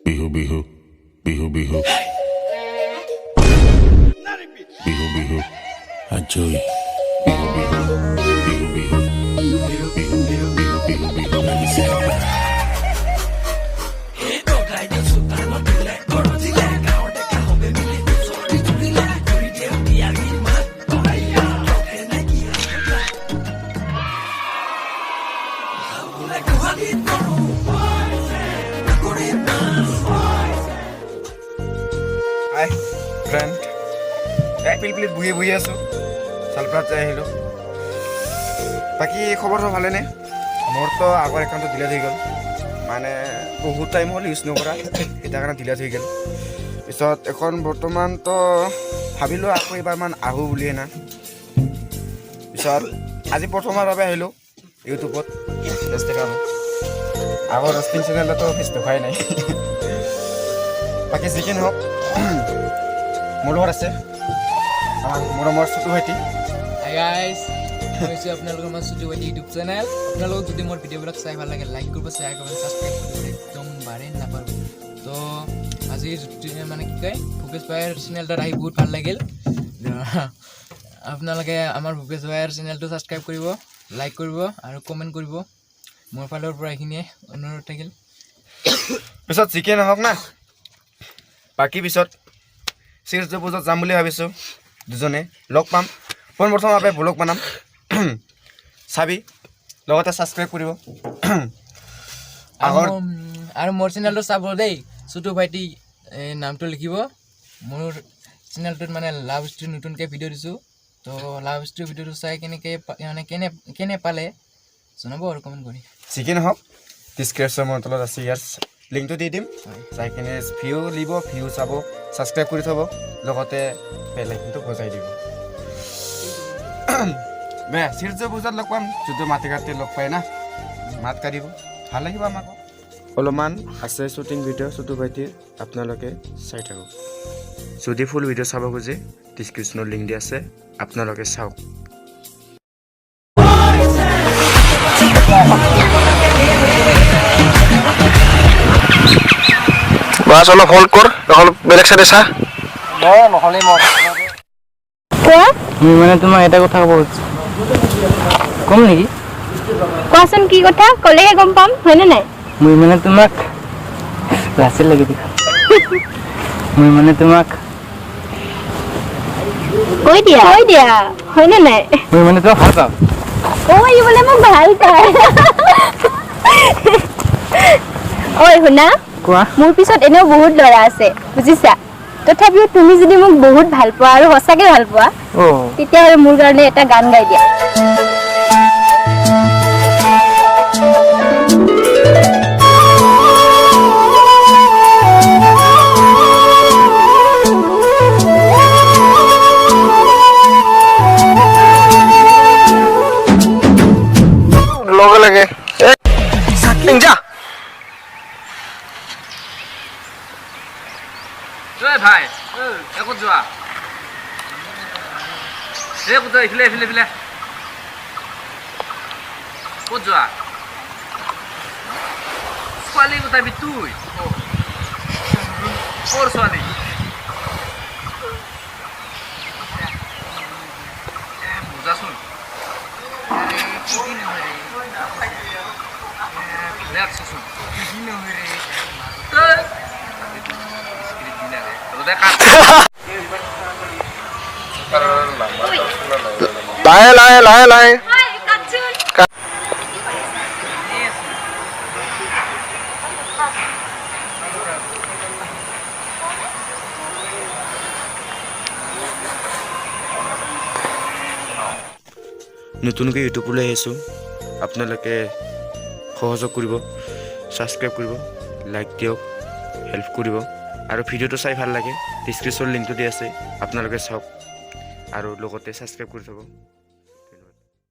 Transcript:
Bihu bihu, bihu bihu, bihu bihu, enjoy. Bihu bihu, bihu bihu, bihu bihu, bihu bihu, bihu bihu. Hi, friend. Please বহি আছো চালপ্ৰাত যাই আহিলোঁ বাকী খবৰটো ভালেনে মোৰতো আগৰ একাউণ্টটো ডিলিট হৈ গ'ল মানে বহুত টাইম হ'ল ইউজ নকৰা এতিয়া কাৰণে ডিলিট হৈ গ'ল পিছত এখন বৰ্তমানতো ভাবিলোঁ আকৌ এবাৰমান আহোঁ বুলিয়ে না পিছত আজি প্ৰথমৰ বাবে আহিলোঁ ইউটিউবত ফেচ দেখাব আগৰ ৰষ্টিং চেনেলতো ফেচ দেখাই নাই বাকী যিকি নহওক মোৰ লগত আছে মোৰ সুতু ভাইটি হাই গাইজ মই হৈছে আপোনালোকৰ মোৰ সুতু ভাইটি ইউটিউব চেনেল আপোনালোকক যদি মোৰ ভিডিঅ'বিলাক চাই ভাল লাগে লাইক কৰিব শ্বেয়াৰ কৰিব ছাবস্ক্ৰাইব কৰিব একদম বাৰে নাপাব তো আজিৰ মানে কি কয় ভোগেশ ভাইৰ চেনেলটোত আহি বহুত ভাল লাগিল আপোনালোকে আমাৰ ভোগেশ ভাইৰ চেনেলটো ছাবস্ক্ৰাইব কৰিব লাইক কৰিব আৰু কমেণ্ট কৰিব মোৰ ফালৰ পৰা এইখিনিয়ে অনুৰোধ থাকিল পিছত যিকে নহওক না বাকী পিছত চিৰিয়াছ পূজাত যাম বুলি ভাবিছোঁ দুজনে লগ পাম পোনপ্ৰথমভাৱে ব্লগ বনাম চাবি লগতে ছাবস্ক্ৰাইব কৰিব আৰু মোৰ চেনেলটো চাব দেই সুতু ভাইটি নামটো লিখিব মোৰ চেনেলটোত মানে লাভ ষ্টৰী নতুনকৈ ভিডিঅ' দিছোঁ তো লাভ ষ্টৰী ভিডিঅ'টো চাই কেনেকৈ মানে কেনে পালে জনাব আৰু কমেণ্ট কৰি যিকি নহওক ডিছক্ৰিপশ্যনৰ তলত আছে ইয়াৰ লিংকটো দি দিম চাই কিনে ভিউ লিব ভিউ চাব ছাবস্ক্ৰাইব কৰি থ'ব লগতে বেল আইকনটো বজাই দিব বেয়া চিৰিয়াছ পূজাত লগ পাম যদি মাটি কাটি লগ পায় না মাত কাটিব ভাল লাগিব আমাক অলপমান আছে শ্বুটিং ভিডিঅ' সুতু ভাইটিৰ আপোনালোকে চাই থাকক যদি ফুল ভিডিঅ' চাব খোজে ডিছক্ৰিপশ্যনৰ লিংক দি আছে আপোনালোকে চাওক বাস অলপ হোল্ড কৰ অলপ বেলেগ চাইডে চা নহ'লে কোৱা মই মানে তোমাক এটা কথা ক'ব কম নেকি কোৱাচোন কি কথা ক'লেহে গম পাম হয়নে নাই মই মানে তোমাক লাচি লাগি দিম মই মানে তোমাক কৈ দিয়া হয়নে নাই মই মানে তোমাক ভাল পাওঁ ই বোলে মোক ভাল পায় ঐ শুনা কোৱা মোৰ পিছত এনেও বহুত ল'ৰা আছে বুজিছা তথাপিও তুমি যদি মোক বহুত ভাল পোৱা আৰু সঁচাকৈ ভাল পোৱা তেতিয়াহ'লে মোৰ কাৰণে এটা গান গাই দিয়া লগে লাগে যা ভাই ক'ত যোৱা ক'ত যোৱা এইফালে ক'ত যোৱা ছোৱালী গোটাবি তুই ক'ৰ ছোৱালী বুজাচোন লাহে নতুনকৈ ইউটিউবলৈ আহিছোঁ আপোনালোকে সহযোগ কৰিব ছাবস্ক্ৰাইব কৰিব লাইক দিয়ক হেল্প কৰিব আৰু ভিডিঅ'টো চাই ভাল লাগে ডিছক্ৰিপশ্যন লিংকটো দি আছে আপোনালোকে চাওক আৰু লগতে ছাবস্ক্ৰাইব কৰি থ'ব